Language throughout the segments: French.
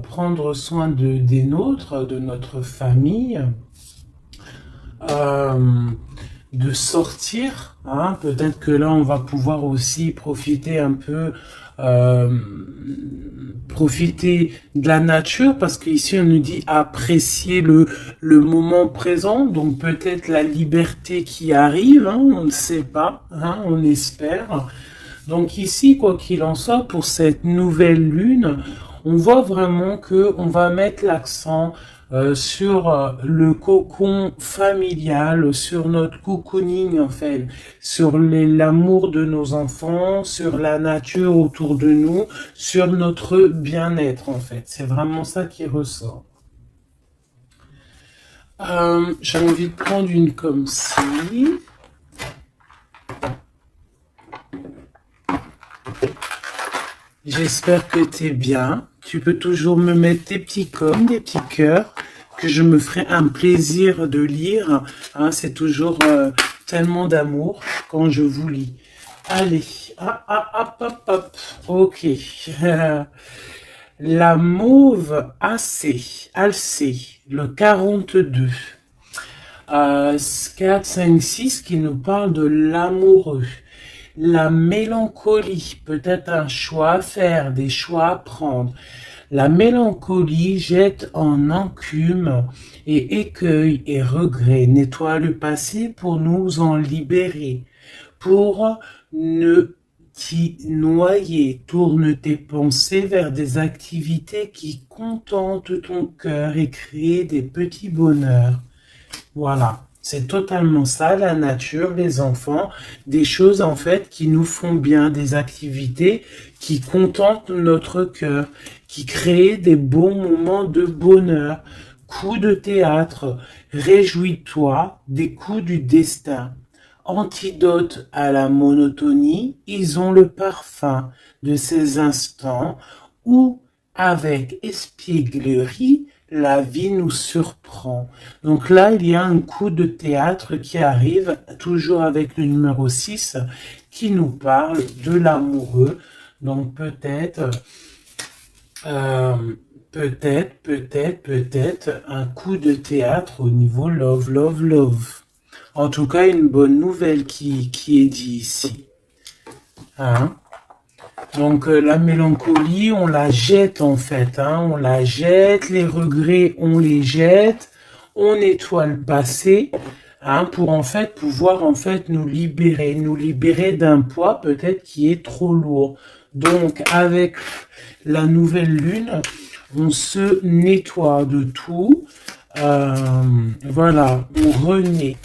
prendre soin des nôtres, de notre famille, euh, de sortir, hein. Peut-être que là, on va pouvoir aussi profiter un peu, euh, profiter de la nature, parce qu'ici, on nous dit apprécier le moment présent, donc peut-être la liberté qui arrive, hein, on ne sait pas, hein, on espère. Donc ici, quoi qu'il en soit, pour cette nouvelle lune, on voit vraiment que on va mettre l'accent sur le cocon familial, sur notre cocooning en fait, sur l'amour de nos enfants, sur la nature autour de nous, sur notre bien-être en fait. C'est vraiment ça qui ressort. J'ai envie de prendre une comme ci. J'espère que t'es bien. Tu peux toujours me mettre des petits coms, des petits cœurs, que je me ferai un plaisir de lire. Hein, c'est toujours tellement d'amour quand je vous lis. Allez, hop. Ok. La mauve Alcée, le 42. 4, 5, 6 qui nous parle de l'amoureux. La mélancolie, peut-être un choix à faire, des choix à prendre. La mélancolie jette en encume et écueil et regret, nettoie le passé pour nous en libérer. Pour ne t'y noyer, tourne tes pensées vers des activités qui contentent ton cœur et créent des petits bonheurs. Voilà, c'est totalement ça, la nature, les enfants, des choses en fait qui nous font bien, des activités qui contentent notre cœur, qui créent des bons moments de bonheur. Coups de théâtre, réjouis-toi des coups du destin. Antidote à la monotonie, ils ont le parfum de ces instants où, avec espièglerie, la vie nous surprend. Donc là, il y a un coup de théâtre qui arrive, toujours avec le numéro 6, qui nous parle de l'amoureux. Donc peut-être un coup de théâtre au niveau love. En tout cas, une bonne nouvelle qui est dit ici. Hein? Donc la mélancolie, on la jette en fait, hein, on la jette, les regrets, on les jette, on nettoie le passé, hein, pour en fait pouvoir en fait nous libérer d'un poids peut-être qui est trop lourd. Donc avec la nouvelle lune, on se nettoie de tout, voilà, on renaît.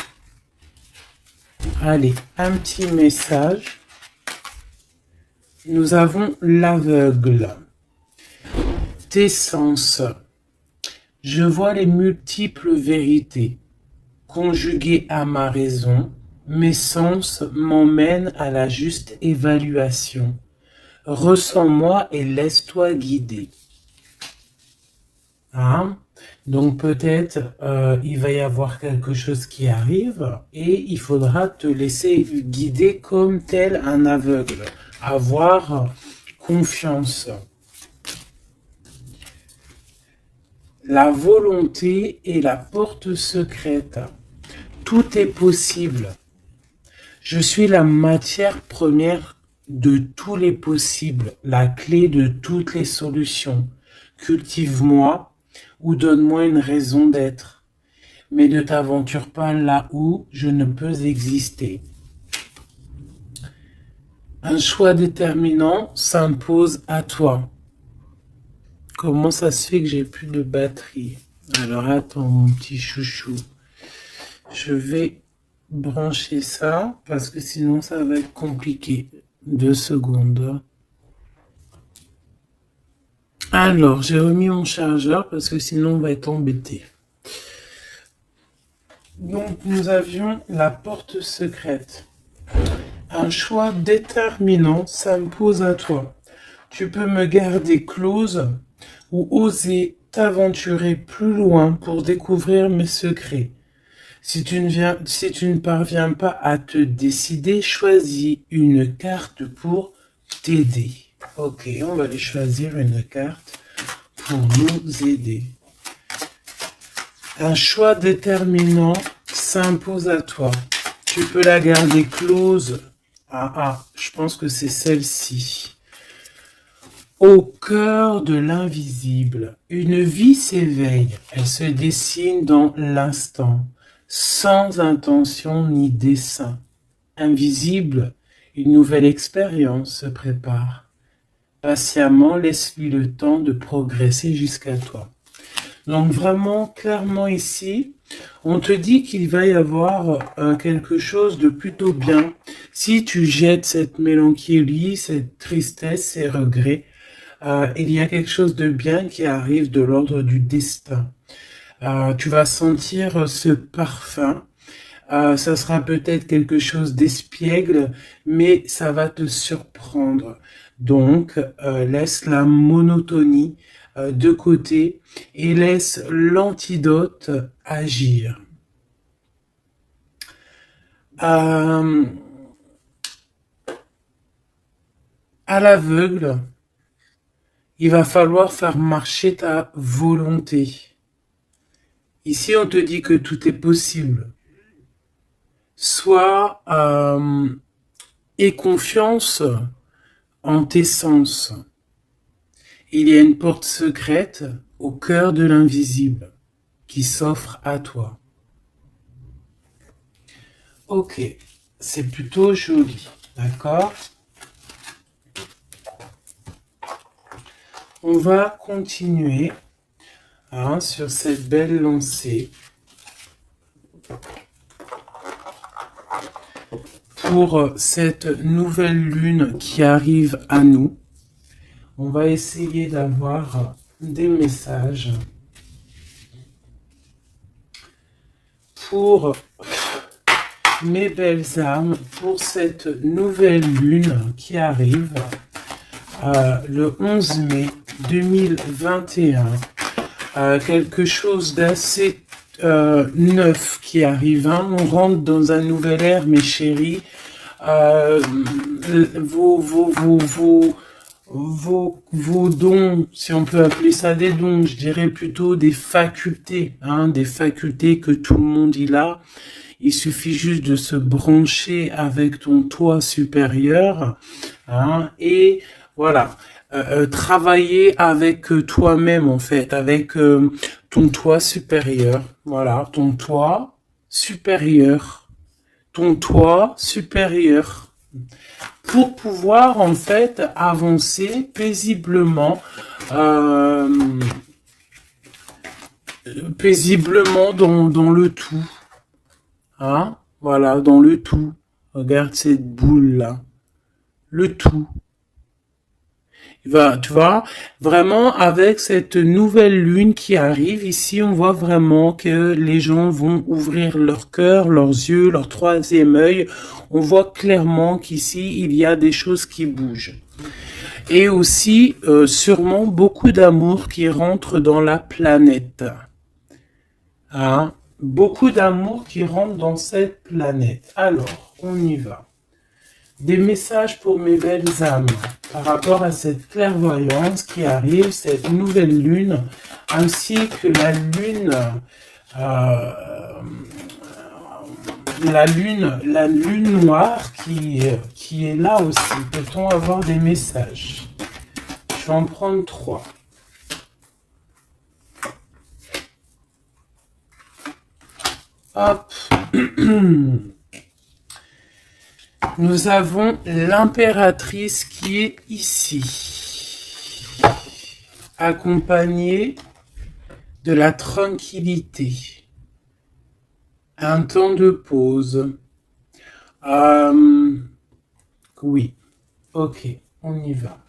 Allez, un petit message. Nous avons l'aveugle. Tes sens. Je vois les multiples vérités. Conjuguées à ma raison, mes sens m'emmènent à la juste évaluation. Ressens-moi et laisse-toi guider. Hein? Donc peut-être il va y avoir quelque chose qui arrive et il faudra te laisser guider comme tel un aveugle. Avoir confiance. La volonté est la porte secrète. Tout est possible. Je suis la matière première de tous les possibles, la clé de toutes les solutions. Cultive-moi ou donne-moi une raison d'être, mais ne t'aventure pas là où je ne peux exister. Un choix déterminant s'impose à toi. Comment ça se fait que j'ai plus de batterie? Alors attends mon petit chouchou. Je vais brancher ça parce que sinon ça va être compliqué. 2 secondes. Alors j'ai remis mon chargeur parce que sinon on va être embêté. Donc nous avions la porte secrète. Un choix déterminant s'impose à toi. Tu peux me garder close ou oser t'aventurer plus loin pour découvrir mes secrets. Si tu ne parviens pas à te décider, choisis une carte pour t'aider. Ok, on va aller choisir une carte pour nous aider. Un choix déterminant s'impose à toi. Tu peux la garder close. Je pense que c'est celle-ci. Au cœur de l'invisible, une vie s'éveille. Elle se dessine dans l'instant, sans intention ni dessein. Invisible, une nouvelle expérience se prépare. Patiemment, laisse-lui le temps de progresser jusqu'à toi. Donc vraiment, clairement ici, on te dit qu'il va y avoir quelque chose de plutôt bien. Si tu jettes cette mélancolie, cette tristesse, ces regrets, il y a quelque chose de bien qui arrive de l'ordre du destin. Tu vas sentir ce parfum. Ça sera peut-être quelque chose d'espiègle, mais ça va te surprendre. Donc, laisse la monotonie de côté et laisse l'antidote agir. À l'aveugle, il va falloir faire marcher ta volonté. Ici, on te dit que tout est possible. Sois aie confiance en tes sens. Il y a une porte secrète au cœur de l'invisible qui s'offre à toi. Ok, c'est plutôt joli, d'accord? On va continuer sur cette belle lancée pour cette nouvelle lune qui arrive à nous. On va essayer d'avoir des messages pour mes belles âmes, pour cette nouvelle lune qui arrive le 11 mai 2021. Quelque chose d'assez neuf qui arrive. On rentre dans un nouvel ère, mes chéris. Vos dons, si on peut appeler ça des dons, je dirais plutôt des facultés, des facultés que tout le monde il a. Il suffit juste de se brancher avec ton toi supérieur, et voilà, travailler avec toi-même en fait, avec ton toi supérieur. Voilà, ton toi supérieur, pour pouvoir en fait avancer paisiblement, dans le tout. Voilà, dans le tout. Regarde cette boule là. Le tout. Tu vois, vraiment avec cette nouvelle lune qui arrive, ici on voit vraiment que les gens vont ouvrir leur cœur, leurs yeux, leur troisième œil. On voit clairement qu'ici il y a des choses qui bougent. Et aussi sûrement beaucoup d'amour qui rentre dans la planète. Beaucoup d'amour qui rentre dans cette planète. Alors, on y va. Des messages pour mes belles âmes par rapport à cette clairvoyance qui arrive, cette nouvelle lune, ainsi que la lune noire qui est là aussi. Peut-on avoir des messages? Je vais en prendre 3. Hop. Nous avons l'impératrice qui est ici, accompagnée de la tranquillité, un temps de pause. Oui, ok, on y va.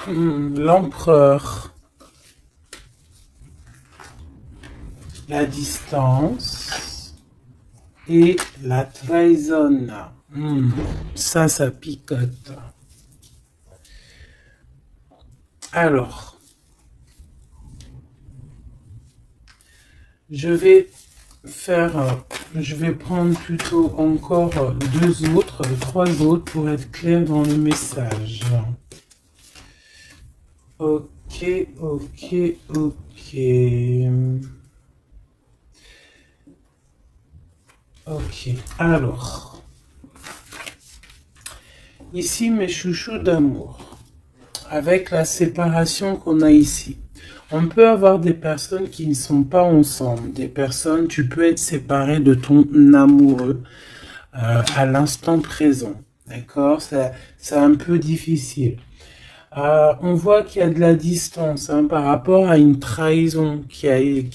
L'empereur, la distance. Et la trahison, ça picote. Alors, je vais prendre plutôt encore 3 autres pour être clair dans le message. Ok, ok, ok. Ok, alors, ici mes chouchous d'amour, avec la séparation qu'on a ici. On peut avoir des personnes qui ne sont pas ensemble, des personnes, tu peux être séparé de ton amoureux à l'instant présent, d'accord? C'est un peu difficile. On voit qu'il y a de la distance hein, par rapport à une trahison qui est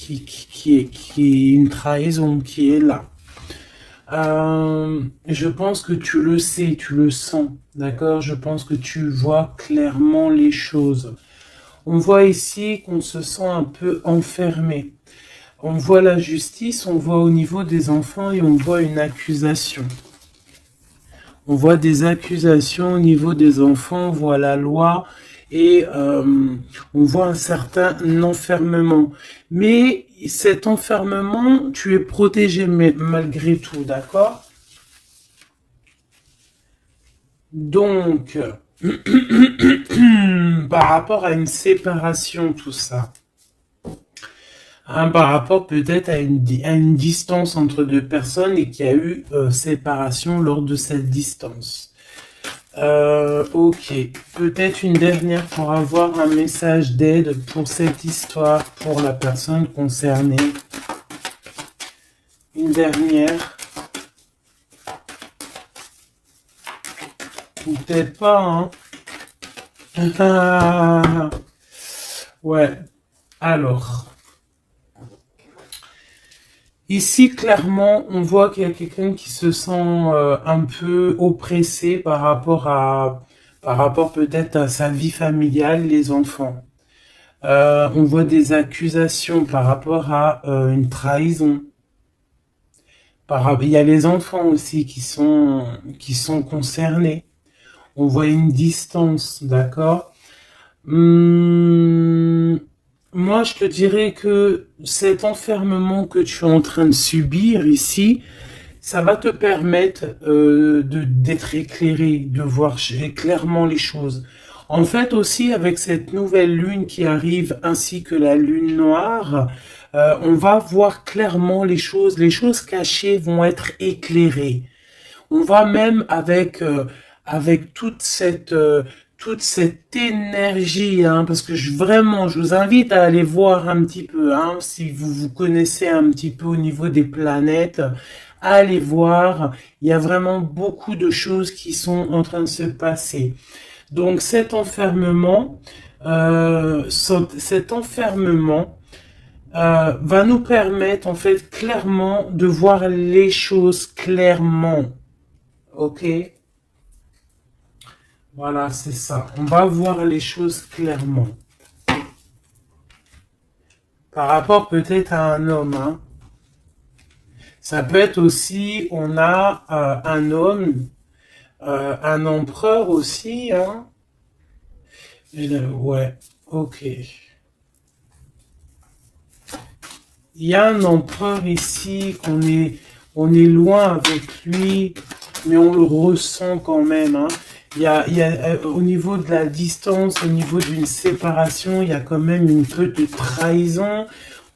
une trahison qui est là. Je pense que tu le sais, tu le sens, d'accord? Je pense que tu vois clairement les choses. On voit ici qu'on se sent un peu enfermé. On voit la justice, on voit au niveau des enfants et on voit une accusation. On voit des accusations au niveau des enfants, on voit la loi et on voit un certain enfermement. Mais cet enfermement, tu es protégé malgré tout, d'accord? Donc, par rapport à une séparation, tout ça, hein, par rapport peut-être à une distance entre deux personnes et qu'il y a eu séparation lors de cette distance. Ok, peut-être une dernière pour avoir un message d'aide pour cette histoire, pour la personne concernée. Une dernière. Ou peut-être pas, hein. Ouais, alors. Ici, clairement, on voit qu'il y a quelqu'un qui se sent un peu oppressé par rapport peut-être à sa vie familiale, les enfants. On voit des accusations par rapport à une trahison. Il y a les enfants aussi qui sont concernés. On voit une distance, d'accord? Moi, je te dirais que cet enfermement que tu es en train de subir ici, ça va te permettre d'être éclairé, de voir clairement les choses. En fait, aussi, avec cette nouvelle lune qui arrive, ainsi que la lune noire, on va voir clairement les choses cachées vont être éclairées. On va même avec toute cette énergie, hein, parce que vraiment, je vous invite à aller voir un petit peu, hein, si vous vous connaissez un petit peu au niveau des planètes, allez voir. Il y a vraiment beaucoup de choses qui sont en train de se passer. Donc cet enfermement va nous permettre en fait clairement de voir les choses clairement. Ok, voilà, c'est ça. On va voir les choses clairement. Par rapport peut-être à un homme, hein. Ça peut être aussi, on a un homme, un empereur aussi, hein. Ouais, ok. Il y a un empereur ici on est loin avec lui, mais on le ressent quand même, hein. Il y a au niveau de la distance, au niveau d'une séparation, il y a quand même une peu de trahison.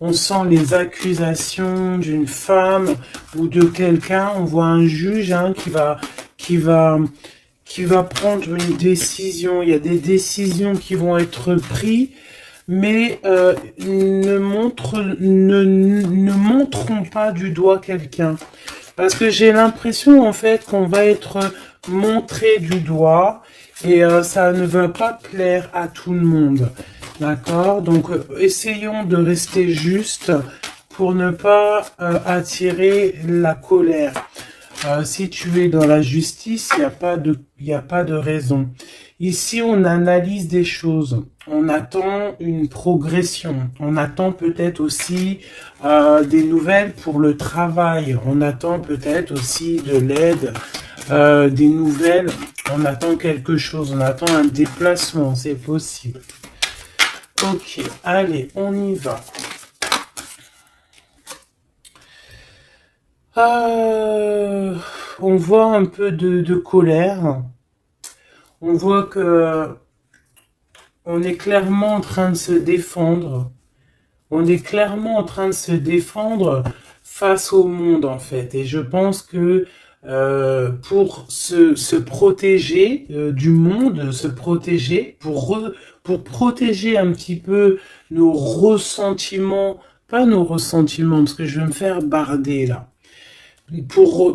On sent les accusations d'une femme ou de quelqu'un. On voit un juge hein, qui va, qui va prendre une décision. Il y a des décisions qui vont être prises mais ne montrons pas du doigt quelqu'un. Parce que j'ai l'impression en fait qu'on va être montré du doigt et ça ne va pas plaire à tout le monde. D'accord? Donc essayons de rester juste pour ne pas attirer la colère. Si tu es dans la justice, il y a pas de raison. Ici, on analyse des choses. On attend une progression. On attend peut-être aussi des nouvelles pour le travail. On attend peut-être aussi de l'aide, des nouvelles. On attend quelque chose. On attend un déplacement. C'est possible. Ok, allez, on y va. On voit un peu de colère. On voit que on est clairement en train de se défendre. On est clairement en train de se défendre face au monde, en fait. Et je pense que pour se protéger du monde, se protéger, pour protéger un petit peu nos ressentiments, pas nos ressentiments, parce que je vais me faire barder là, pour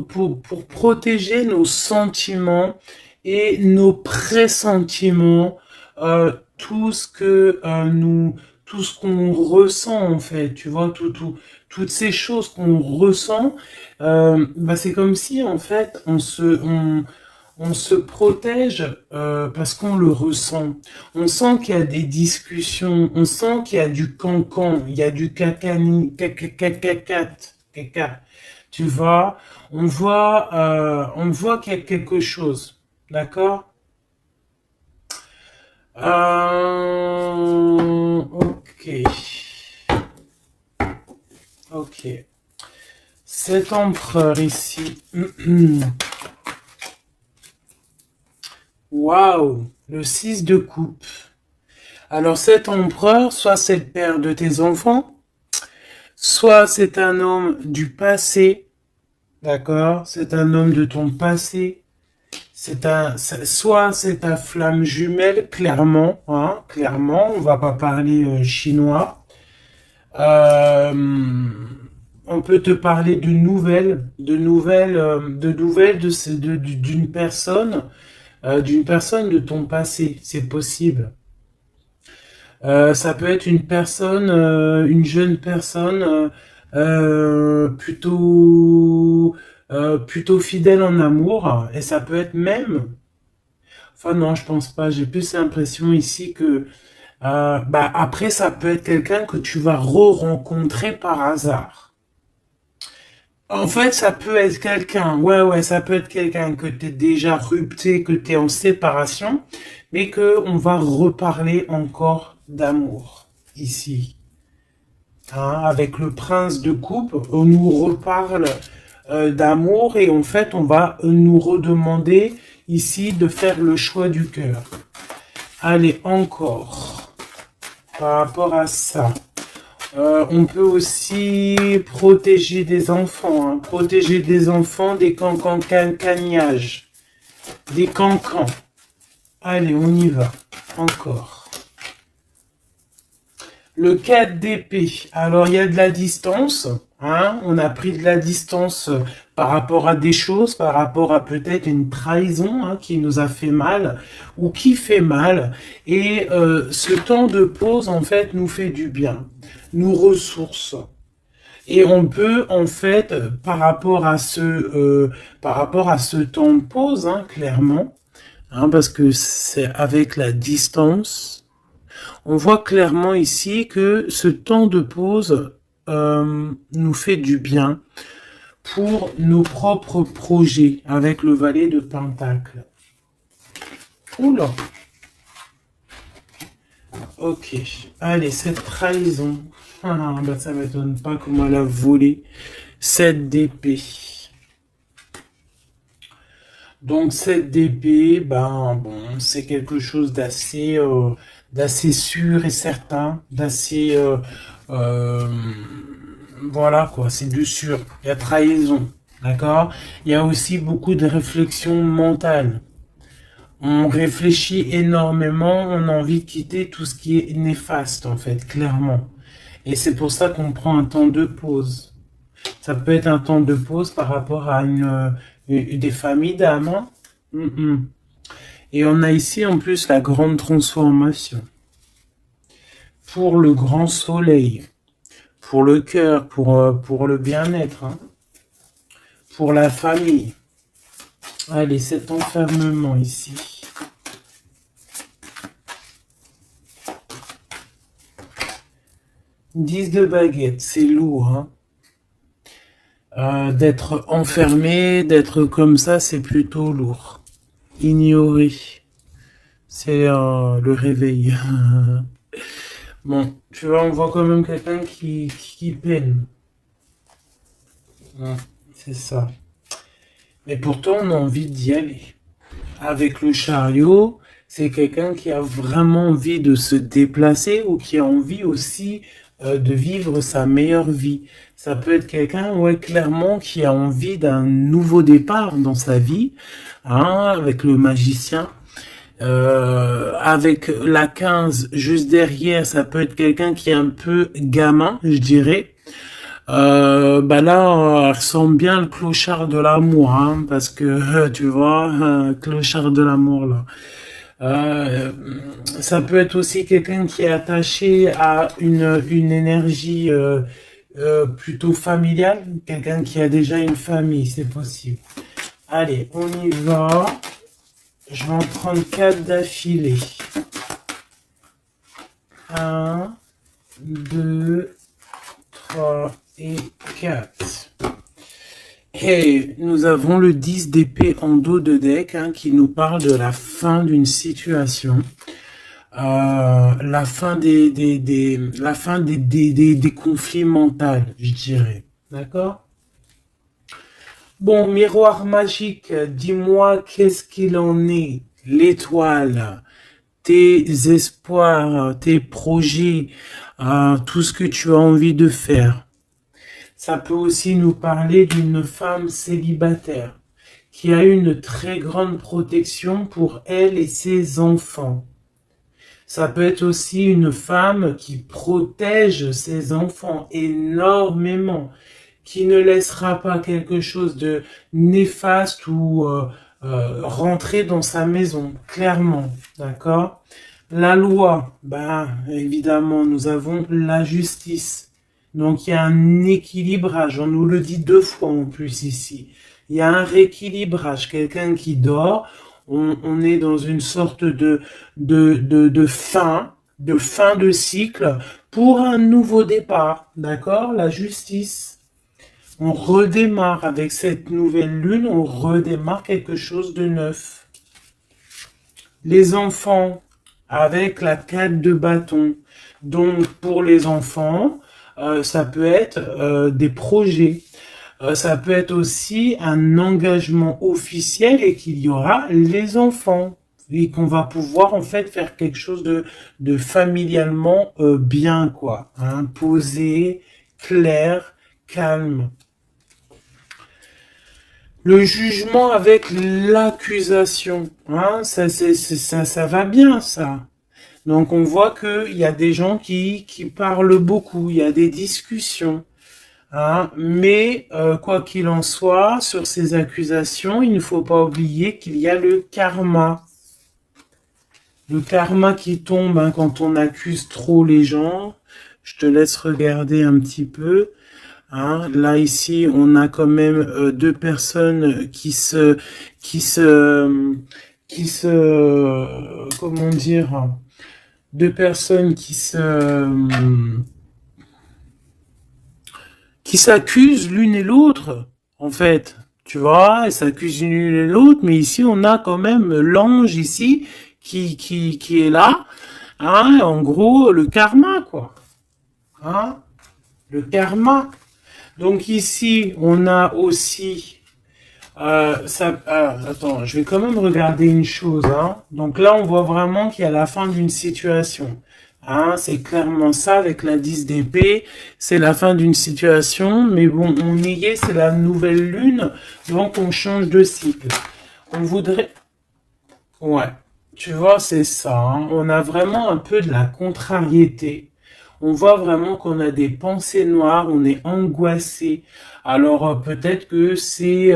protéger nos sentiments et nos pressentiments, tout ce que tout ce qu'on ressent en fait, tu vois, toutes ces choses qu'on ressent, bah c'est comme si en fait on se protège parce qu'on le ressent. On sent qu'il y a des discussions, on sent qu'il y a du cancan, il y a du cacani, caca. Tu vois, on voit qu'il y a quelque chose, d'accord? Ok, ok. Cet empereur ici, waouh, le 6 de coupe. Alors cet empereur, soit c'est le père de tes enfants, soit c'est un homme du passé, d'accord? C'est un homme de ton passé. Soit c'est ta flamme jumelle, clairement, hein, clairement, on va pas parler chinois. Euh, on peut te parler d'une personne de ton passé, c'est possible. Ça peut être une personne, une jeune personne plutôt fidèle en amour, et ça peut être même. Enfin non, je pense pas. J'ai plus l'impression ici que bah après ça peut être quelqu'un que tu vas re-rencontrer par hasard. En fait, ça peut être quelqu'un, ouais, ça peut être quelqu'un que t'es déjà rupté, que t'es en séparation, mais que on va reparler encore d'amour ici. Hein, avec le prince de coupe, on nous reparle d'amour et en fait, on va nous redemander ici de faire le choix du cœur. Allez, encore, par rapport à ça. On peut aussi protéger des enfants, hein, protéger des enfants des cancans-cagnages, des cancans. Allez, on y va, encore. Le 4 d'épée, alors il y a de la distance, hein, on a pris de la distance par rapport à des choses, par rapport à peut-être une trahison hein, qui nous a fait mal ou qui fait mal. Et ce temps de pause, en fait, nous fait du bien, nous ressource. Et on peut, en fait, par rapport à ce temps de pause, hein, clairement, hein, parce que c'est avec la distance, on voit clairement ici que ce temps de pause nous fait du bien pour nos propres projets avec le valet de Pentacle. Oula. Ok. Allez, cette trahison. Ah, bah ça m'étonne pas comment elle a volé. 7 d'épée. Donc cette d'épée, ben bon, c'est quelque chose d'assez sûr et certain, d'assez voilà quoi, c'est du sûr. Il y a trahison, d'accord? Il y a aussi beaucoup de réflexion mentale. On réfléchit énormément, on a envie de quitter tout ce qui est néfaste en fait, clairement. Et c'est pour ça qu'on prend un temps de pause. Ça peut être un temps de pause par rapport à des familles d'âmes. Hein. Et on a ici en plus la grande transformation. Pour le grand soleil, pour le cœur, pour le bien-être, hein. Pour la famille. Allez, cet enfermement ici. Dix de baguette, c'est lourd, hein. D'être enfermé, d'être comme ça, c'est plutôt lourd. Ignorer, c'est le réveil. Bon, tu vois, on voit quand même quelqu'un qui peine. Ouais, c'est ça. Mais pourtant, on a envie d'y aller. Avec le chariot, c'est quelqu'un qui a vraiment envie de se déplacer ou qui a envie aussi de vivre sa meilleure vie. Ça peut être quelqu'un, ouais, clairement, qui a envie d'un nouveau départ dans sa vie, hein, avec le magicien. Avec la 15 juste derrière, ça peut être quelqu'un qui est un peu gamin, je dirais. Bah là, elle ressemble bien le clochard de l'amour, hein, parce que tu vois, clochard de l'amour là. Euh, Ça peut être aussi quelqu'un qui est attaché à une énergie plutôt familiale, quelqu'un qui a déjà une famille, c'est possible. Allez, on y va. Je vais en prendre 4 d'affilée. Un, 2, 3 et 4. Et nous avons le 10 d'épée en dos de deck, hein, qui nous parle de la fin d'une situation. La fin des conflits mentaux, je dirais. D'accord? Bon, miroir magique, dis-moi qu'est-ce qu'il en est, l'étoile, tes espoirs, tes projets, tout ce que tu as envie de faire. Ça peut aussi nous parler d'une femme célibataire qui a une très grande protection pour elle et ses enfants. Ça peut être aussi une femme qui protège ses enfants énormément, qui ne laissera pas quelque chose de néfaste ou rentrer dans sa maison, clairement, d'accord? La loi, ben évidemment, nous avons la justice. Donc il y a un équilibrage, on nous le dit 2 fois en plus ici. Il y a un rééquilibrage, quelqu'un qui dort, on est dans une sorte de fin de cycle pour un nouveau départ, d'accord? La justice. On redémarre avec cette nouvelle lune, on redémarre quelque chose de neuf. Les enfants, avec la 4 de bâton. Donc pour les enfants, ça peut être des projets. Ça peut être aussi un engagement officiel et qu'il y aura les enfants. Et qu'on va pouvoir en fait faire quelque chose de familialement bien, quoi. Hein, posé, clair, calme. Le jugement avec l'accusation, hein, ça va bien, ça. Donc on voit qu'il y a des gens qui parlent beaucoup, il y a des discussions. Hein, mais quoi qu'il en soit, sur ces accusations, il ne faut pas oublier qu'il y a le karma. Le karma qui tombe, hein, quand on accuse trop les gens. Je te laisse regarder un petit peu. Hein, là ici, on a quand même 2 personnes comment dire, 2 personnes qui s'accusent l'une et l'autre, en fait. Tu vois, elles s'accusent l'une et l'autre, mais ici, on a quand même l'ange ici qui est là. Hein, en gros, le karma, quoi. Hein, le karma. Donc ici, on a aussi... attends, je vais quand même regarder une chose. Hein. Donc là, on voit vraiment qu'il y a la fin d'une situation. Hein, c'est clairement ça avec la 10 d'épée. C'est la fin d'une situation. Mais bon, on y est, c'est la nouvelle lune. Donc on change de cycle. On voudrait... Ouais, tu vois, c'est ça. Hein. On a vraiment un peu de la contrariété. On voit vraiment qu'on a des pensées noires, on est angoissé. Alors peut-être que c'est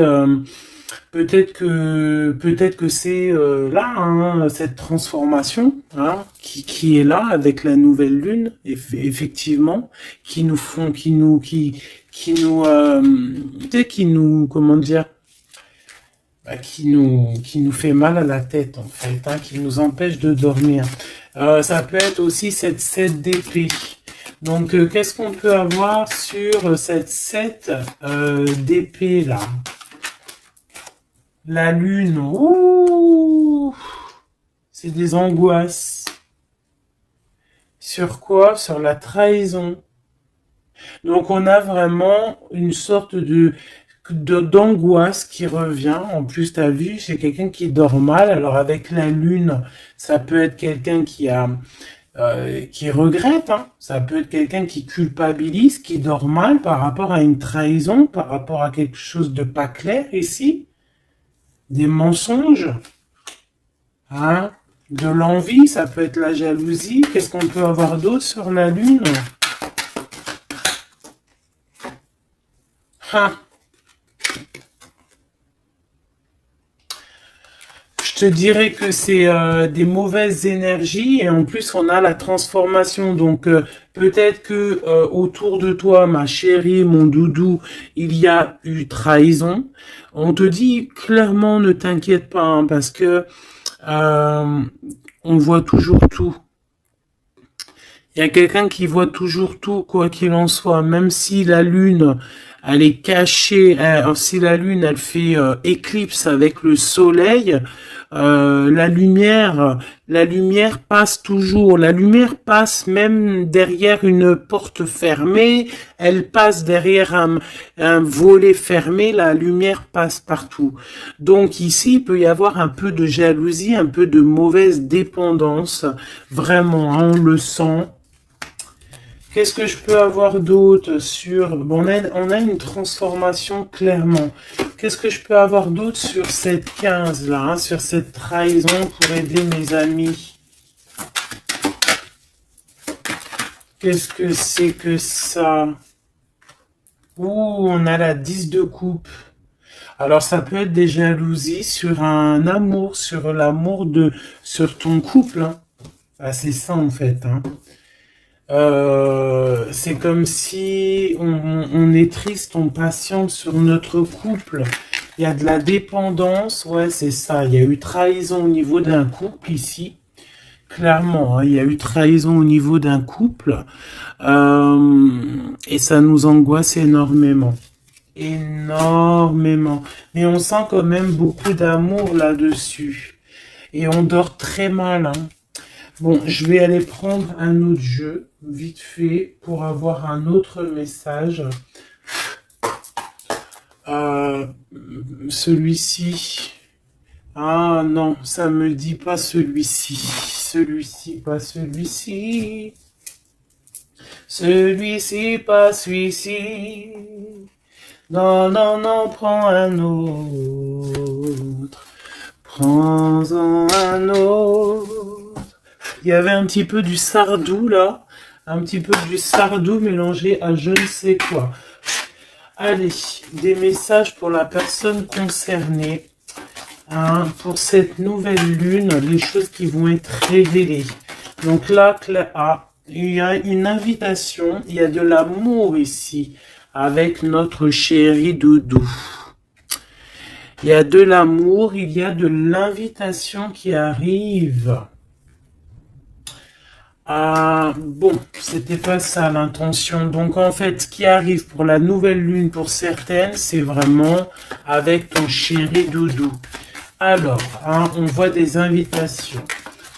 peut-être que c'est là, hein, cette transformation, hein, qui est là avec la nouvelle lune, effectivement, qui nous font qui nous comment dire, bah, qui nous fait mal à la tête en fait, hein, qui nous empêche de dormir. Ça peut être aussi cette 7 d'épée. Donc, qu'est-ce qu'on peut avoir sur cette 7 d'épée là? La lune, ouh, c'est des angoisses. Sur quoi? Sur la trahison. Donc, on a vraiment une sorte de... d'angoisse qui revient. En plus, tu as vu, c'est quelqu'un qui dort mal. Alors avec la lune, ça peut être quelqu'un qui regrette, hein. Ça peut être quelqu'un qui culpabilise, qui dort mal par rapport à une trahison, par rapport à quelque chose de pas clair ici, des mensonges, hein, de l'envie, ça peut être la jalousie. Qu'est-ce qu'on peut avoir d'autre sur la lune? Ah. Je te dirais que c'est des mauvaises énergies et en plus on a la transformation. Donc peut-être que autour de toi, ma chérie, mon doudou, il y a eu trahison. On te dit clairement ne t'inquiète pas hein, parce que on voit toujours tout. Il y a quelqu'un qui voit toujours tout, quoi qu'il en soit, même si la lune, elle est cachée, si la lune, elle fait éclipse avec le soleil, la lumière passe toujours. La lumière passe même derrière une porte fermée, elle passe derrière un volet fermé, la lumière passe partout. Donc ici, il peut y avoir un peu de jalousie, un peu de mauvaise dépendance. Vraiment, hein, on le sent. Qu'est-ce que je peux avoir d'autre sur... Bon, on a une transformation clairement. Qu'est-ce que je peux avoir d'autre sur cette 15 là, hein, sur cette trahison pour aider mes amis? Qu'est-ce que c'est que ça? Ouh, on a la 10 de coupe. Alors ça peut être des jalousies sur un amour, sur l'amour sur ton couple. Hein. Ah, c'est ça en fait. Hein. C'est comme si on est triste, on patiente sur notre couple. Il y a de la dépendance, ouais, c'est ça. Il y a eu trahison au niveau d'un couple ici. Clairement, hein, il y a eu trahison au niveau d'un couple. Et ça nous angoisse énormément. Énormément. Mais on sent quand même beaucoup d'amour là-dessus. Et on dort très mal, hein. Bon, je vais aller prendre un autre jeu, vite fait, pour avoir un autre message. Celui-ci. Ah non, ça me dit pas celui-ci. Celui-ci, pas celui-ci. Celui-ci, pas celui-ci. Non, non, non, prends un autre. Prends-en un autre. Il y avait un petit peu du Sardou là, un petit peu du Sardou mélangé à je ne sais quoi. Allez, des messages pour la personne concernée, hein, pour cette nouvelle lune, les choses qui vont être révélées. Donc là, il y a une invitation, il y a de l'amour ici, avec notre chéri doudou. Il y a de l'amour, il y a de l'invitation qui arrive. Ah, bon, c'était pas ça l'intention. Donc en fait, ce qui arrive pour la nouvelle lune pour certaines, c'est vraiment avec ton chéri doudou. Alors, hein, on voit des invitations.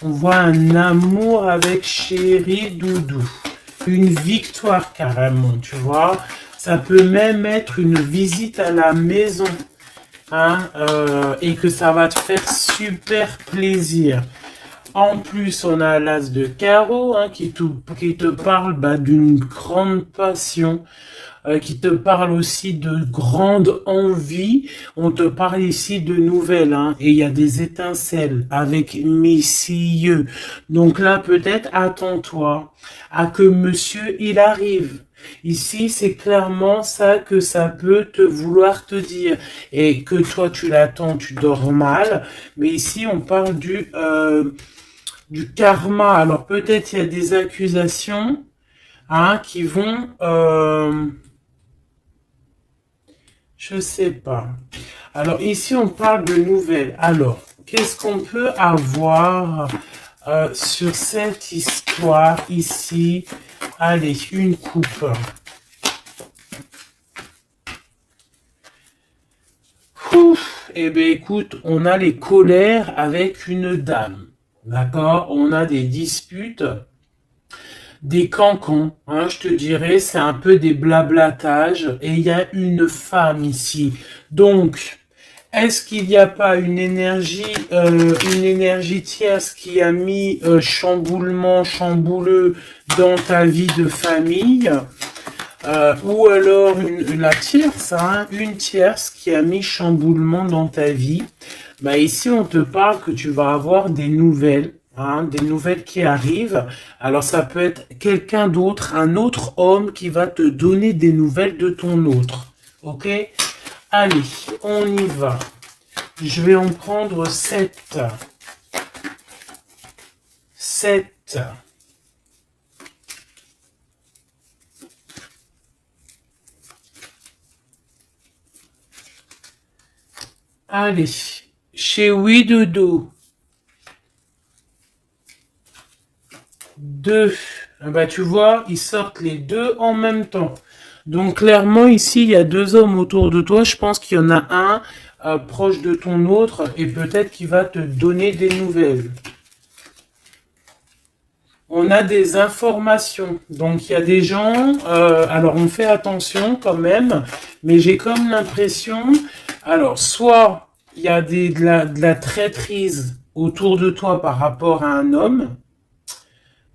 On voit un amour avec chéri doudou. Une victoire carrément, tu vois. Ça peut même être une visite à la maison. Hein, et que ça va te faire super plaisir. En plus, on a l'as de carreau hein, qui te parle d'une grande passion, qui te parle aussi de grande envie. On te parle ici de nouvelles, hein, et il y a des étincelles avec messieurs. Donc là, peut-être, attends-toi à que monsieur, il arrive. Ici, c'est clairement ça que ça peut te vouloir te dire. Et que toi, tu l'attends, tu dors mal. Mais ici, on parle du karma. Alors peut-être il y a des accusations hein, qui vont... je sais pas. Alors ici on parle de nouvelles. Alors, qu'est-ce qu'on peut avoir sur cette histoire ici? Allez, une coupe. Ouf, eh bien écoute, on a les colères avec une dame. D'accord, on a des disputes. des cancans, hein, je te dirais, c'est un peu des blablatages, et il y a une femme ici. Donc, est-ce qu'il n'y a pas une énergie tierce qui a mis chambouleux dans ta vie de famille, ou alors la tierce, hein, une tierce qui a mis chamboulement dans ta vie. Bah ici, on te parle que tu vas avoir des nouvelles. Hein, des nouvelles qui arrivent. Alors ça peut être quelqu'un d'autre, un autre homme qui va te donner des nouvelles de ton autre. Ok? Allez, on y va. Je vais en prendre 7. 7. Allez, chez Oui Dodo. 2. Ah bah, tu vois, ils sortent les deux en même temps. Donc clairement, ici, il y a deux hommes autour de toi. Je pense qu'il y en a un proche de ton autre et peut-être qu'il va te donner des nouvelles. On a des informations. Donc il y a des gens, alors on fait attention quand même, mais j'ai comme l'impression, alors soit il y a de la traîtrise autour de toi par rapport à un homme,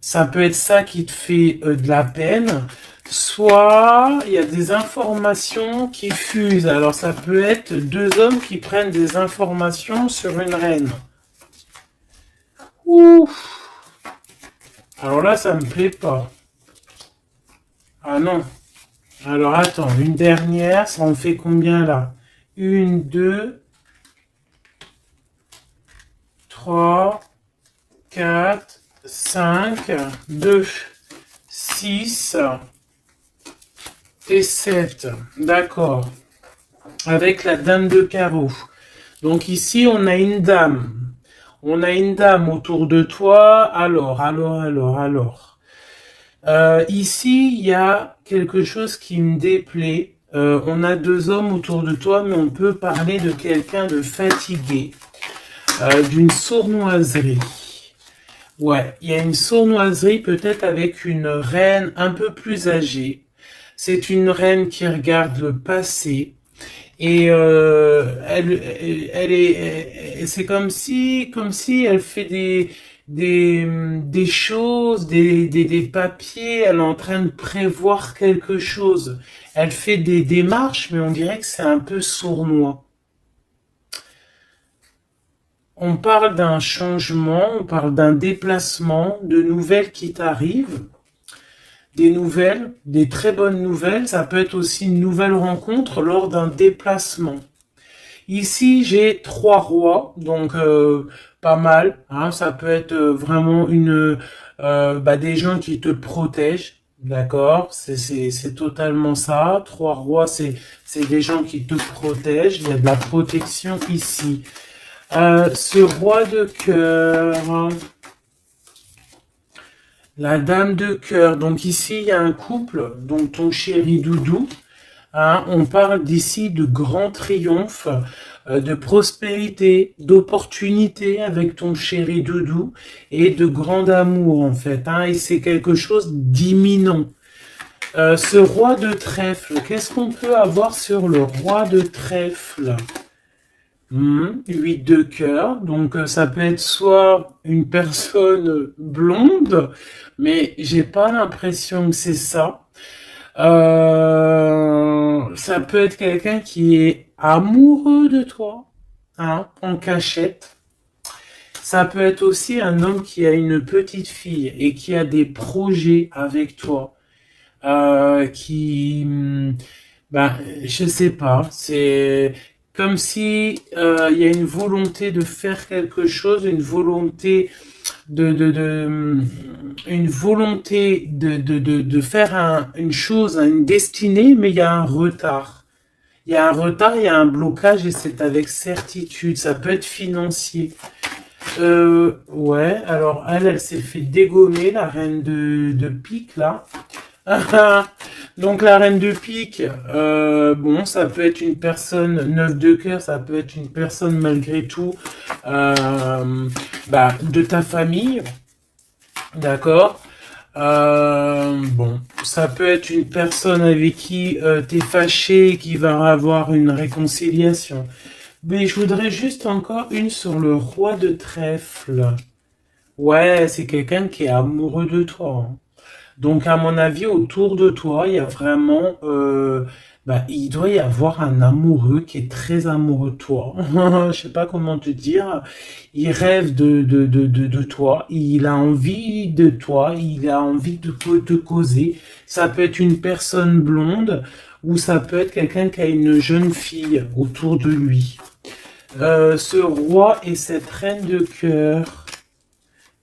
ça peut être ça qui te fait de la peine, soit il y a des informations qui fusent. Alors ça peut être deux hommes qui prennent des informations sur une reine. Ouf. Alors là, ça me plaît pas. Ah non. Alors attends, une dernière, ça en fait combien là? 1, 2, 3, 4, 5, 2, 6 et 7. D'accord. Avec la dame de carreau. Donc ici, on a une dame. On a une dame autour de toi. Alors. Ici, il y a quelque chose qui me déplaît. On a deux hommes autour de toi, mais on peut parler de quelqu'un de fatigué, d'une sournoiserie. Ouais, il y a une sournoiserie peut-être avec une reine un peu plus âgée. C'est une reine qui regarde le passé. Et c'est comme si elle fait des choses, des papiers. Elle est en train de prévoir quelque chose. Elle fait des démarches, mais on dirait que c'est un peu sournois. On parle d'un changement, on parle d'un déplacement, de nouvelles qui t'arrivent. Des nouvelles, des très bonnes nouvelles, ça peut être aussi une nouvelle rencontre lors d'un déplacement. Ici, j'ai 3 rois, donc pas mal. Hein, ça peut être vraiment des gens qui te protègent, d'accord? C'est totalement ça. 3 rois, c'est des gens qui te protègent. Il y a de la protection ici. Ce roi de cœur. La dame de cœur. Donc ici, il y a un couple, donc ton chéri Doudou. Hein, on parle d'ici de grand triomphe, de prospérité, d'opportunité avec ton chéri Doudou et de grand amour en fait. Hein, et c'est quelque chose d'imminent. Ce roi de trèfle, qu'est-ce qu'on peut avoir sur le roi de trèfle? 8 de cœur, donc ça peut être soit une personne blonde, mais j'ai pas l'impression que c'est ça. Ça peut être quelqu'un qui est amoureux de toi, hein, en cachette. Ça peut être aussi un homme qui a une petite fille et qui a des projets avec toi, je sais pas, c'est comme si il y a une volonté de faire quelque chose, une volonté de faire une chose, une destinée, mais il y a un retard. Il y a un retard, il y a un blocage et c'est avec certitude. Ça peut être financier. Ouais, alors elle s'est fait dégommer, la reine de pique, là. Donc la reine de pique, bon, ça peut être une personne, 9 de cœur, ça peut être une personne malgré tout de ta famille, d'accord. Bon, ça peut être une personne avec qui t'es fâché, qui va avoir une réconciliation. Mais je voudrais juste encore une sur le roi de trèfle. Ouais, c'est quelqu'un qui est amoureux de toi, hein. Donc, à mon avis, autour de toi, il y a vraiment, il doit y avoir un amoureux qui est très amoureux de toi. Je sais pas comment te dire. Il rêve de toi. Il a envie de toi. Il a envie de te causer. Ça peut être une personne blonde ou ça peut être quelqu'un qui a une jeune fille autour de lui. Ce roi et cette reine de cœur.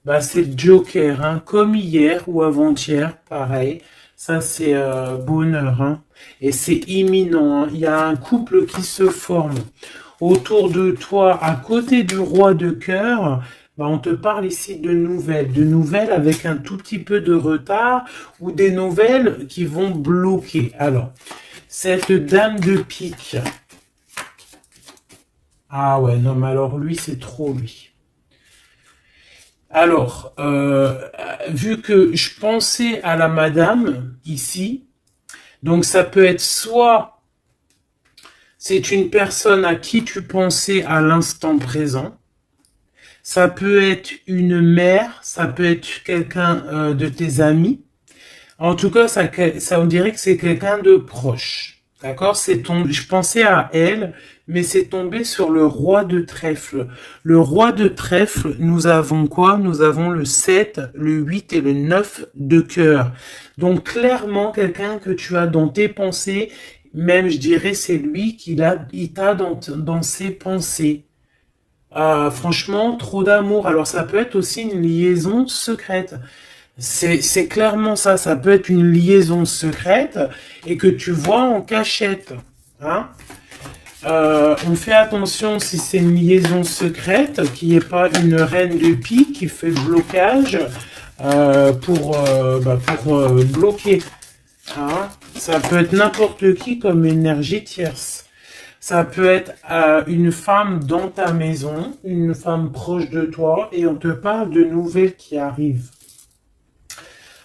Bah, c'est le Joker, hein, comme hier ou avant-hier, pareil. Ça, c'est bonheur, hein. Et c'est imminent, hein. Il y a un couple qui se forme autour de toi, à côté du roi de cœur. Bah, on te parle ici de nouvelles avec un tout petit peu de retard ou des nouvelles qui vont bloquer. Alors, cette dame de pique. Ah ouais, non, mais alors lui, c'est trop lui. Alors, vu que je pensais à la madame ici, donc ça peut être soit c'est une personne à qui tu pensais à l'instant présent, ça peut être une mère, ça peut être quelqu'un de tes amis. En tout cas, ça on dirait que c'est quelqu'un de proche. D'accord? Je pensais à elle, mais c'est tombé sur le roi de trèfle. Le roi de trèfle, nous avons quoi? Nous avons le 7, le 8 et le 9 de cœur. Donc, clairement, quelqu'un que tu as dans tes pensées, même, je dirais, c'est lui il t'a dans ses pensées. Franchement, trop d'amour. Alors, ça peut être aussi une liaison secrète. C'est clairement ça. Ça peut être une liaison secrète et que tu vois en cachette. Hein. On fait attention si c'est une liaison secrète, qu'il n'y ait pas une reine de pique qui fait blocage pour bloquer. Hein. Ça peut être n'importe qui comme énergie tierce. Ça peut être une femme dans ta maison, une femme proche de toi, et on te parle de nouvelles qui arrivent.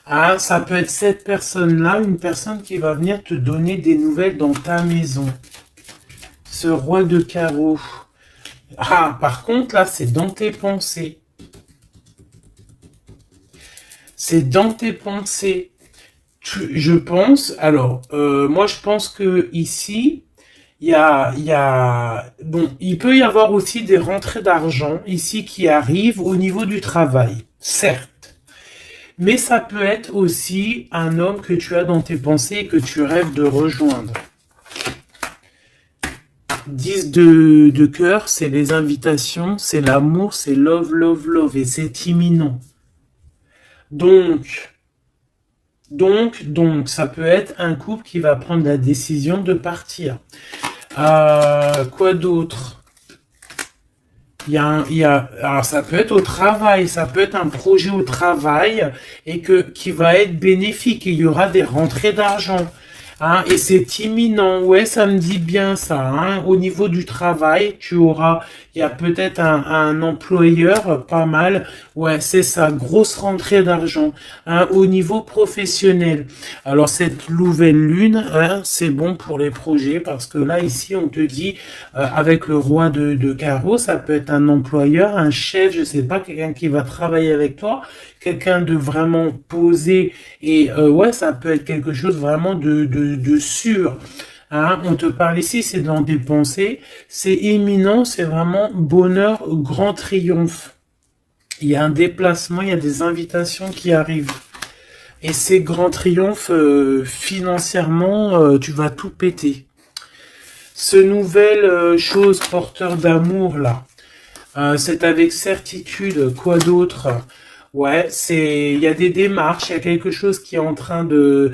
Ah, ça peut être cette personne-là, une personne qui va venir te donner des nouvelles dans ta maison. Ce roi de carreau. Ah, par contre, là, c'est dans tes pensées. C'est dans tes pensées. Je pense, alors, moi, je pense que ici, bon, il peut y avoir aussi des rentrées d'argent ici qui arrivent au niveau du travail, certes. Mais ça peut être aussi un homme que tu as dans tes pensées et que tu rêves de rejoindre. 10 de cœur, c'est les invitations, c'est l'amour, c'est love, love, love, et c'est imminent. Donc, ça peut être un couple qui va prendre la décision de partir. Quoi d'autre? Alors ça peut être au travail, ça peut être un projet au travail et qui va être bénéfique. Il y aura des rentrées d'argent. Hein, et c'est imminent, ouais, ça me dit bien ça. Hein. Au niveau du travail, il y a peut-être un employeur, pas mal. Ouais, c'est ça, grosse rentrée d'argent. Hein, au niveau professionnel. Alors cette nouvelle lune, hein, c'est bon pour les projets parce que là ici on te dit avec le roi de carreau, ça peut être un employeur, un chef, je sais pas, quelqu'un qui va travailler avec toi, quelqu'un de vraiment posé et ouais, ça peut être quelque chose vraiment de sûr. Hein, on te parle ici, c'est dans tes pensées, c'est imminent, c'est vraiment bonheur, grand triomphe. Il y a un déplacement, il y a des invitations qui arrivent. Et ces grands triomphes, financièrement, tu vas tout péter. Ce nouvel chose porteur d'amour là, c'est avec certitude. Quoi d'autre? Ouais, il y a des démarches, il y a quelque chose qui est en train de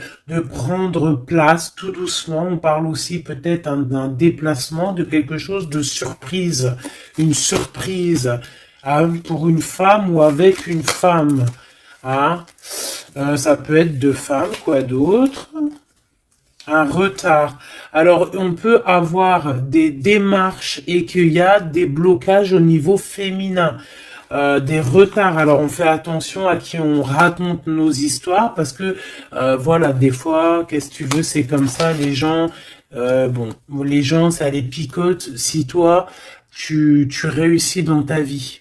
prendre place tout doucement. On parle aussi peut-être d'un déplacement, de quelque chose de surprise, une surprise hein, pour une femme ou avec une femme. Hein. Ça peut être deux femmes, quoi d'autre? Un retard. Alors, on peut avoir des démarches et qu'il y a des blocages au niveau féminin. des retards. Alors on fait attention à qui on raconte nos histoires parce que voilà, des fois, qu'est-ce que tu veux, c'est comme ça, les gens, bon, les gens, ça les picote si toi, tu réussis dans ta vie.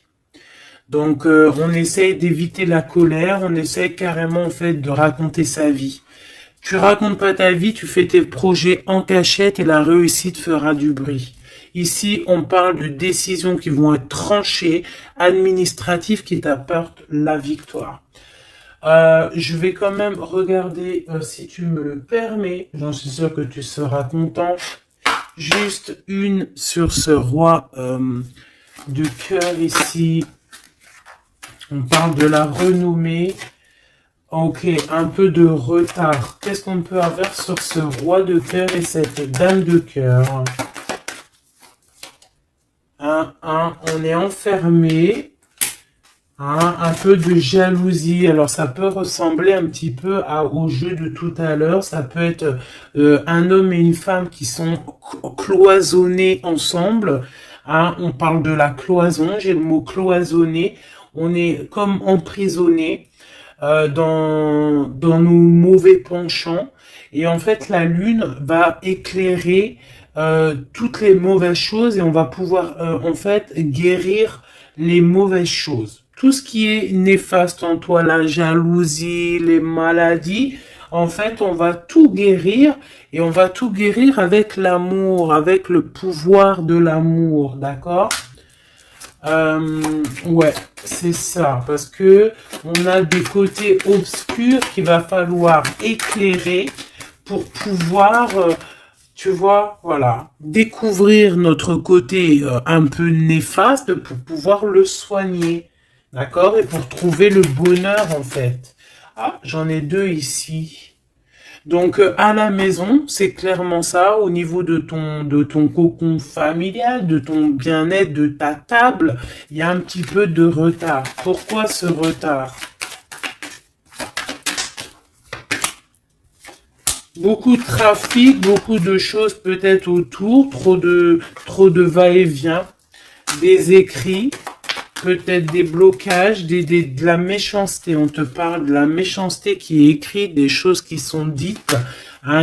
Donc on essaye d'éviter la colère, on essaye carrément en fait de raconter sa vie. Tu racontes pas ta vie, tu fais tes projets en cachette et la réussite fera du bruit. Ici, on parle de décisions qui vont être tranchées, administratives qui t'apportent la victoire. Je vais quand même regarder, si tu me le permets, j'en suis sûr que tu seras content, juste une sur ce roi de cœur ici. On parle de la renommée. Ok, un peu de retard. Qu'est-ce qu'on peut avoir sur ce roi de cœur et cette dame de cœur? On est enfermé. Un peu de jalousie. Alors, ça peut ressembler un petit peu au jeu de tout à l'heure. Ça peut être un homme et une femme qui sont cloisonnés ensemble. On parle de la cloison. J'ai le mot cloisonné. On est comme emprisonné dans nos mauvais penchants. Et en fait, la lune va éclairer toutes les mauvaises choses et on va pouvoir en fait guérir les mauvaises choses. Tout ce qui est néfaste en toi, la jalousie, les maladies, en fait, on va tout guérir et on va tout guérir avec l'amour, avec le pouvoir de l'amour, d'accord? Ouais, c'est ça, parce que on a des côtés obscurs qu'il va falloir éclairer pour pouvoir, tu vois, voilà, découvrir notre côté un peu néfaste pour pouvoir le soigner, d'accord? Et pour trouver le bonheur, en fait. Ah, j'en ai deux ici. Donc à la maison, c'est clairement ça, au niveau de ton cocon familial, de ton bien-être, de ta table, il y a un petit peu de retard. Pourquoi ce retard? Beaucoup de trafic, beaucoup de choses peut-être autour, trop de va-et-vient, des écrits, peut-être des blocages, de la méchanceté. On te parle de la méchanceté qui est écrite, des choses qui sont dites,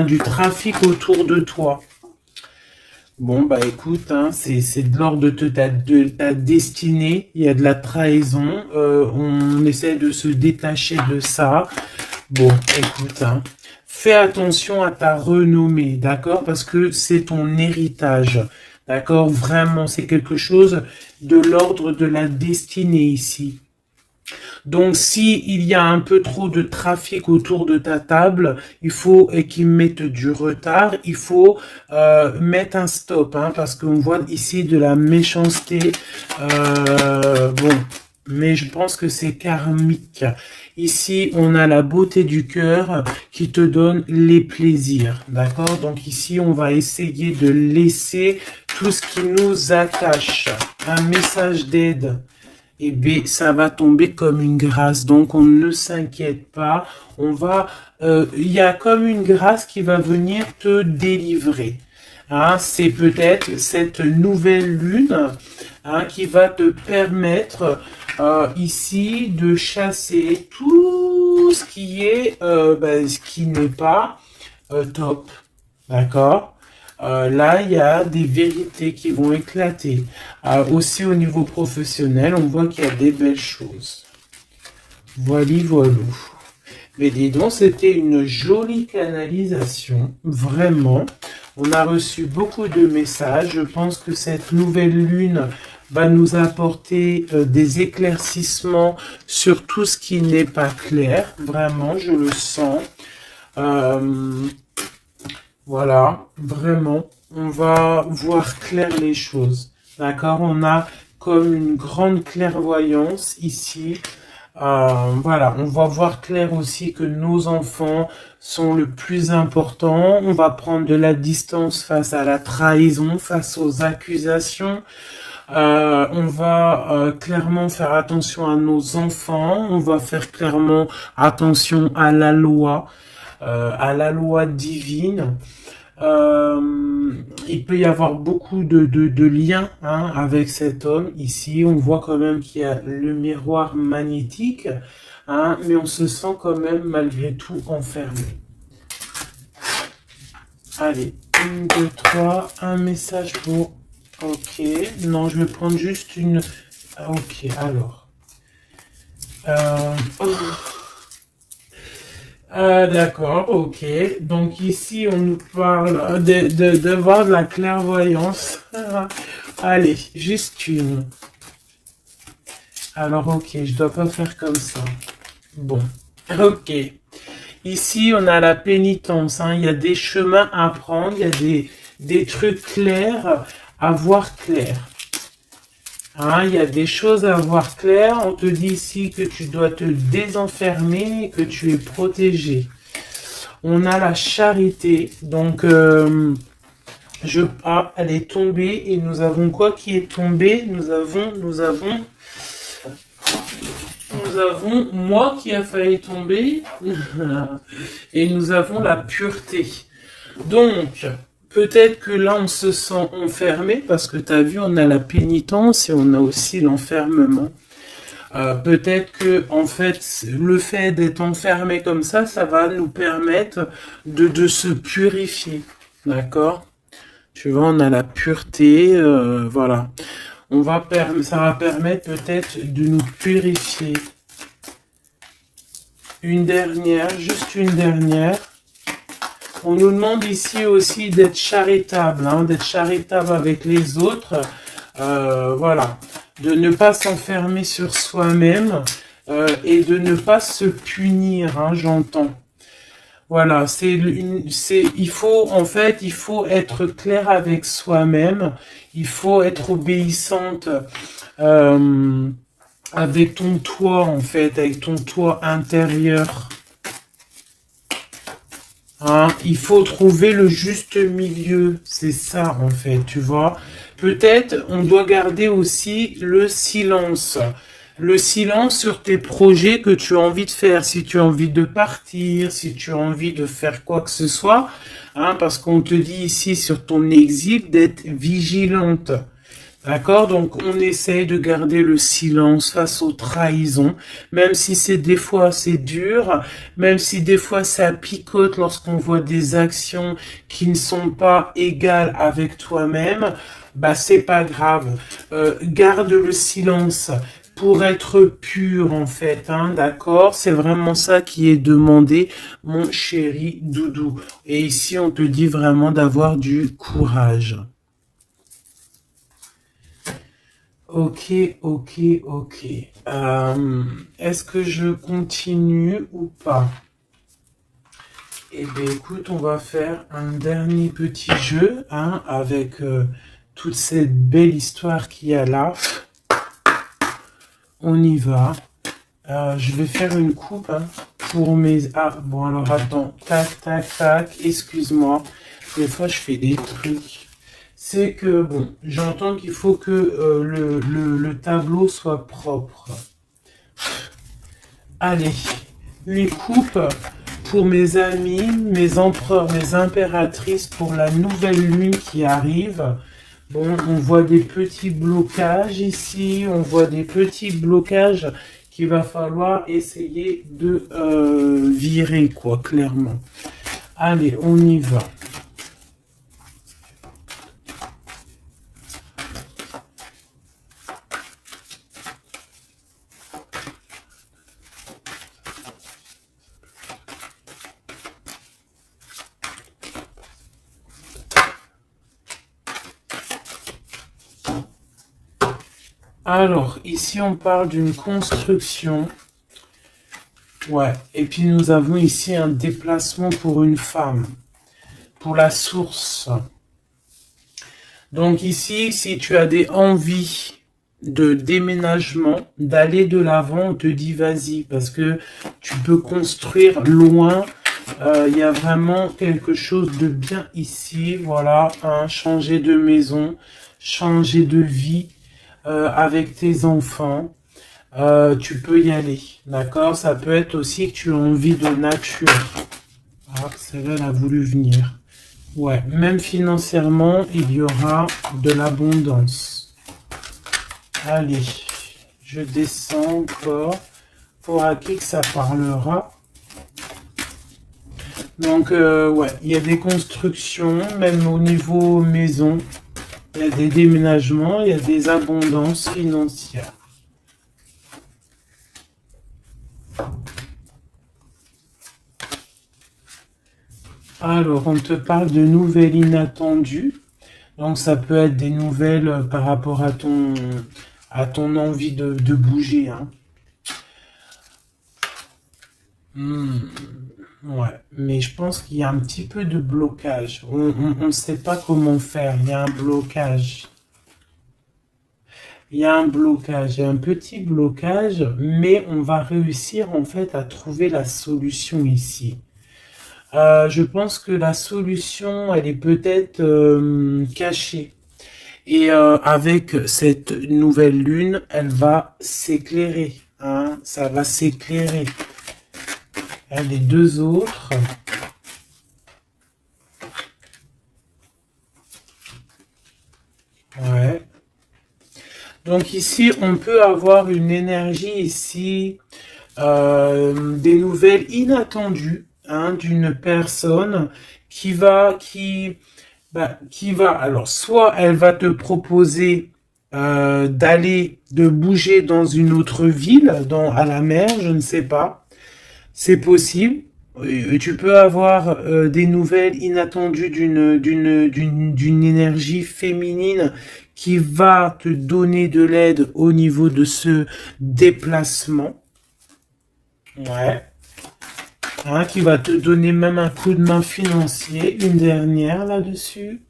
du trafic autour de toi. Bon, bah écoute, c'est de l'ordre de ta destinée, il y a de la trahison, on essaie de se détacher de ça. Bon, écoute, fais attention à ta renommée, d'accord? Parce que c'est ton héritage, d'accord? Vraiment, c'est quelque chose de l'ordre de la destinée ici. Donc, si il y a un peu trop de trafic autour de ta table, il faut qu'ils mettent du retard, il faut mettre un stop, parce qu'on voit ici de la méchanceté. Bon, mais je pense que c'est karmique. Ici, on a la beauté du cœur qui te donne les plaisirs, d'accord? Donc ici, on va essayer de laisser tout ce qui nous attache. Un message d'aide. Et bien, ça va tomber comme une grâce. Donc, on ne s'inquiète pas. Il y a comme une grâce qui va venir te délivrer. C'est peut-être cette nouvelle lune qui va te permettre ici de chasser tout ce qui est, ce qui n'est pas top. D'accord? Là, il y a des vérités qui vont éclater. Aussi au niveau professionnel, on voit qu'il y a des belles choses. Voilà. Mais dis donc, c'était une jolie canalisation, vraiment. On a reçu beaucoup de messages. Je pense que cette nouvelle lune va nous apporter des éclaircissements sur tout ce qui n'est pas clair. Vraiment, je le sens. Voilà, vraiment, on va voir clair les choses. D'accord? On a comme une grande clairvoyance ici. Voilà, on va voir clair aussi que nos enfants sont le plus important. On va prendre de la distance face à la trahison, face aux accusations. On va clairement faire attention à nos enfants. On va faire clairement attention à la loi divine. Il peut y avoir beaucoup de liens hein, avec cet homme. Ici, on voit quand même qu'il y a le miroir magnétique, hein, mais on se sent quand même malgré tout enfermé. Allez, 1, 2, 3, un message pour... Ok, non, je vais prendre juste une... Ok, alors. Oh. D'accord, ok. Donc ici, on nous parle de voir de la clairvoyance. Allez, juste une. Alors, ok, je dois pas faire comme ça. Bon, ok. Ici, on a la pénitence. Hein. Il y a des chemins à prendre. Il y a des trucs clairs à voir clair. Hein, il y a des choses à voir clair. On te dit ici que tu dois te désenfermer, que tu es protégé. On a la charité. Donc, elle est tombée. Et nous avons quoi qui est tombé? Nous avons moi qui a failli tomber. Et nous avons la pureté. Donc, peut-être que là, on se sent enfermé parce que tu as vu, on a la pénitence et on a aussi l'enfermement. Peut-être que, en fait, le fait d'être enfermé comme ça va nous permettre de se purifier. D'accord? Tu vois, on a la pureté, voilà. Ça va permettre peut-être de nous purifier. Une dernière, juste une dernière. On nous demande ici aussi d'être charitable, hein, d'être charitable avec les autres. Voilà. De ne pas s'enfermer sur soi-même et de ne pas se punir, hein, j'entends. Voilà, il faut être clair avec soi-même. Il faut être obéissante avec ton toi, en fait, avec ton toi intérieur. Hein, il faut trouver le juste milieu, c'est ça en fait, tu vois. Peut-être on doit garder aussi le silence. Le silence sur tes projets que tu as envie de faire, si tu as envie de partir, si tu as envie de faire quoi que ce soit, hein, parce qu'on te dit ici sur ton exil d'être vigilante. D'accord? Donc, on essaye de garder le silence face aux trahisons, même si des fois c'est dur, même si des fois ça picote lorsqu'on voit des actions qui ne sont pas égales avec toi-même, bah c'est pas grave. Garde le silence pour être pur en fait, hein, d'accord? C'est vraiment ça qui est demandé, mon chéri doudou. Et ici, on te dit vraiment d'avoir du courage. Ok, ok, ok. Est-ce que je continue ou pas? Eh bien, écoute, on va faire un dernier petit jeu, hein, avec toute cette belle histoire qu'il y a là. On y va. Je vais faire une coupe hein, pour mes... Ah, bon, alors attends. Tac, tac, tac. Excuse-moi. Des fois, je fais des trucs. C'est que, bon, j'entends qu'il faut que le tableau soit propre. Allez, une coupe pour mes amis, mes empereurs, mes impératrices, pour la nouvelle lune qui arrive. Bon, on voit des petits blocages ici, on voit des petits blocages qu'il va falloir essayer de virer, quoi, clairement. Allez, on y va. Alors, ici, on parle d'une construction. Ouais, et puis nous avons ici un déplacement pour une femme, pour la source. Donc ici, si tu as des envies de déménagement, d'aller de l'avant, on te dit vas-y, parce que tu peux construire loin. Il y a vraiment quelque chose de bien ici, voilà, hein, changer de maison, changer de vie. Avec tes enfants, tu peux y aller, d'accord? Ça peut être aussi que tu as envie de nature. Ah, celle-là, elle a voulu venir. Ouais, même financièrement, il y aura de l'abondance. Allez, je descends encore. Pour à qui que ça parlera. Donc, ouais, il y a des constructions, même au niveau maison. Il y a des déménagements, il y a des abondances financières. Alors, on te parle de nouvelles inattendues. Donc, ça peut être des nouvelles par rapport à ton envie de bouger. Hein. Ouais, mais je pense qu'il y a un petit peu de blocage. On ne sait pas comment faire. Il y a un blocage. Il y a un blocage, il y a un petit blocage, mais on va réussir en fait à trouver la solution ici. Je pense que la solution, elle est peut-être cachée. Et avec cette nouvelle lune, elle va s'éclairer. Hein, ça va s'éclairer. Les deux autres. Ouais. Donc ici, on peut avoir une énergie ici, des nouvelles inattendues hein, d'une personne alors soit elle va te proposer de bouger dans une autre ville, à la mer, je ne sais pas, c'est possible. Tu peux avoir des nouvelles inattendues d'une énergie féminine qui va te donner de l'aide au niveau de ce déplacement. Ouais. Hein, qui va te donner même un coup de main financier. Une dernière là-dessus.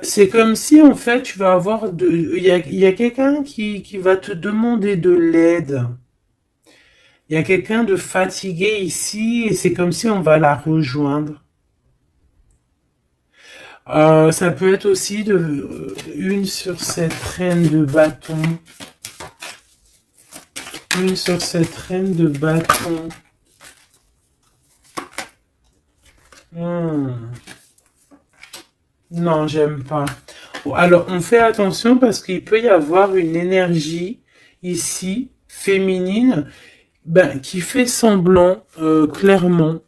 C'est comme si en fait tu vas avoir il y a quelqu'un qui va te demander de l'aide. Il y a quelqu'un de fatigué ici et c'est comme si on va la rejoindre. Ça peut être aussi une sur cette reine de bâton. Une sur cette reine de bâton. Non, j'aime pas. Alors, on fait attention parce qu'il peut y avoir une énergie ici, féminine, qui fait semblant, clairement,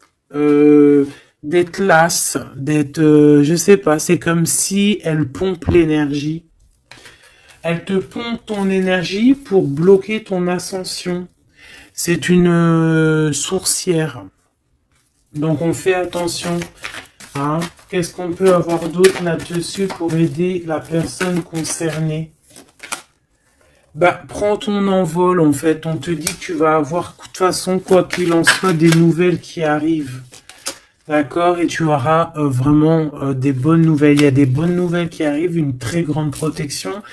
d'être lasse, je sais pas, c'est comme si elle pompe l'énergie. Elle te pompe ton énergie pour bloquer ton ascension. C'est une sourcière. Donc on fait attention. Hein. Qu'est-ce qu'on peut avoir d'autre là-dessus pour aider la personne concernée? Prends ton envol en fait. On te dit que tu vas avoir, de toute façon, quoi qu'il en soit, des nouvelles qui arrivent. D'accord, et tu auras vraiment des bonnes nouvelles. Il y a des bonnes nouvelles qui arrivent, une très grande protection.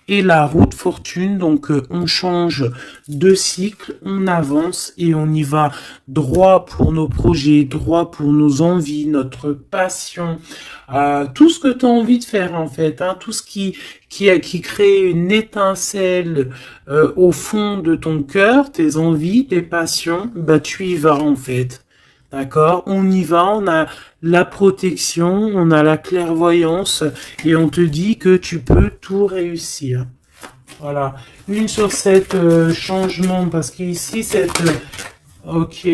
Et la route fortune, donc on change de cycle, on avance et on y va droit pour nos projets, droit pour nos envies, notre passion, tout ce que tu as envie de faire en fait, hein, tout ce qui crée une étincelle au fond de ton cœur, tes envies, tes passions, tu y vas en fait. D'accord, on y va, on a la protection, on a la clairvoyance et on te dit que tu peux tout réussir. Voilà, une sur cette changement parce qu'ici cette ok,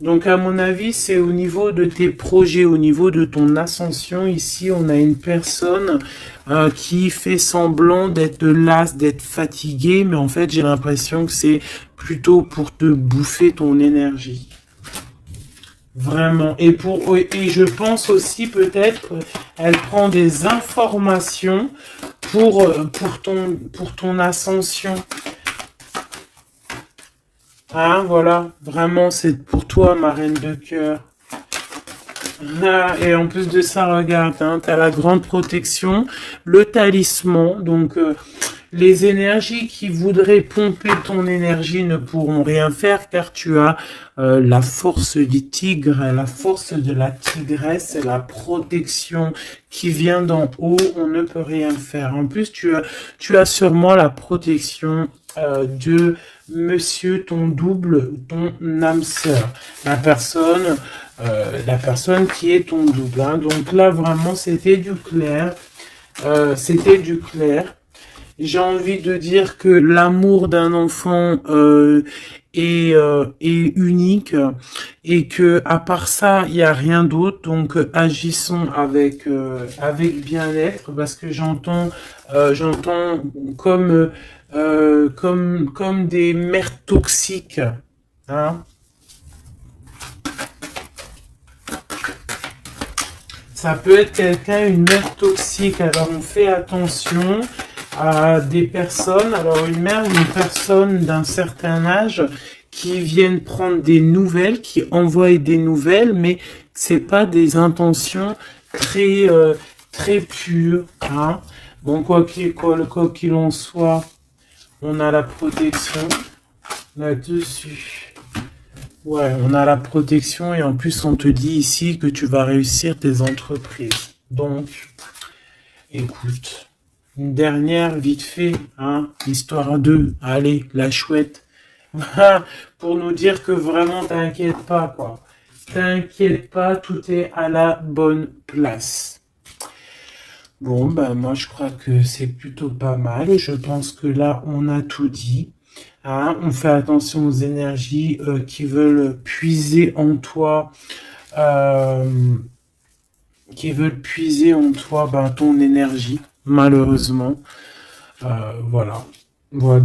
donc à mon avis c'est au niveau de tes projets, au niveau de ton ascension. Ici on a une personne qui fait semblant d'être lasse, d'être fatiguée, mais en fait j'ai l'impression que c'est plutôt pour te bouffer ton énergie. Vraiment. Et je pense aussi peut-être elle prend des informations pour ton ascension. Hein, voilà. Vraiment, c'est pour toi, ma reine de cœur. Ah, et en plus de ça, regarde, hein, tu as la grande protection, le talisman. Donc, Les énergies qui voudraient pomper ton énergie ne pourront rien faire car tu as la force du tigre, la force de la tigresse, la protection qui vient d'en haut. On ne peut rien faire. En plus, tu as sûrement la protection de monsieur, ton double, ton âme sœur, la personne qui est ton double. Hein. Donc là, vraiment, c'était du clair. C'était du clair. J'ai envie de dire que l'amour d'un enfant est unique et que à part ça, il n'y a rien d'autre. Donc agissons avec bien-être parce que j'entends comme des mères toxiques. Hein. Ça peut être quelqu'un, une mère toxique. Alors on fait attention à des personnes, alors une mère ou une personne d'un certain âge qui viennent prendre des nouvelles, qui envoient des nouvelles, mais c'est pas des intentions très pures. Hein. Bon, quoi qu'il en soit, on a la protection là-dessus. Ouais, on a la protection et en plus on te dit ici que tu vas réussir tes entreprises. Donc, écoute. Une dernière, vite fait, hein, histoire 2. Allez, la chouette. Pour nous dire que vraiment, t'inquiète pas, quoi. T'inquiète pas, tout est à la bonne place. Bon, ben moi, je crois que c'est plutôt pas mal. Je pense que là, on a tout dit. Hein, on fait attention aux énergies qui veulent puiser en toi. Ben, ton énergie. Malheureusement, voilà, voilà.